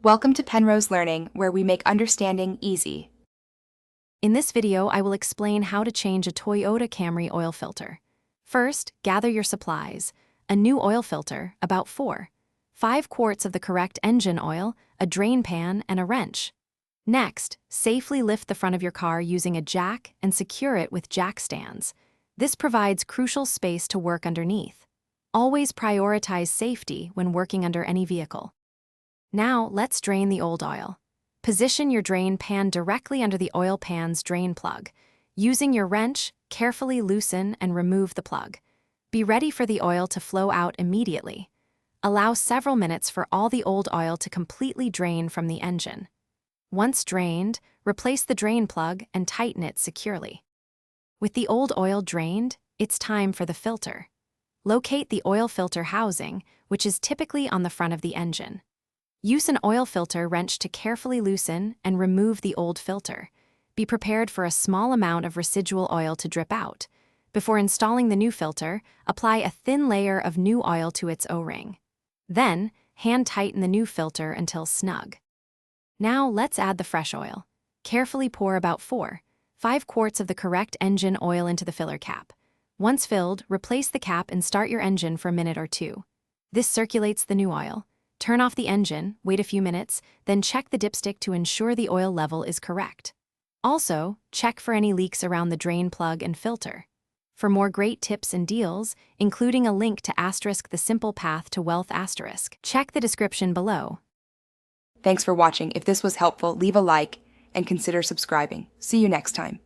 Welcome to Penrose Learning, where we make understanding easy. In this video, I will explain how to change a Toyota Camry oil filter. First, gather your supplies. A new oil filter, about 5 quarts of the correct engine oil, a drain pan, and a wrench. Next, safely lift the front of your car using a jack and secure it with jack stands. This provides crucial space to work underneath. Always prioritize safety when working under any vehicle. Now, let's drain the old oil. Position your drain pan directly under the oil pan's drain plug. Using your wrench, carefully loosen and remove the plug. Be ready for the oil to flow out immediately. Allow several minutes for all the old oil to completely drain from the engine. Once drained, replace the drain plug and tighten it securely. With the old oil drained, it's time for the filter. Locate the oil filter housing, which is typically on the front of the engine. Use an oil filter wrench to carefully loosen and remove the old filter. Be prepared for a small amount of residual oil to drip out. Before installing the new filter, apply a thin layer of new oil to its O-ring. Then, hand tighten the new filter until snug. Now, let's add the fresh oil. Carefully pour about 5 quarts of the correct engine oil into the filler cap. Once filled, replace the cap and start your engine for a minute or two. This circulates the new oil. Turn off the engine, wait a few minutes, then check the dipstick to ensure the oil level is correct. Also, check for any leaks around the drain plug and filter. For more great tips and deals, including a link to *The Simple Path to Wealth*, check the description below. Thanks for watching. If this was helpful, leave a like and consider subscribing. See you next time.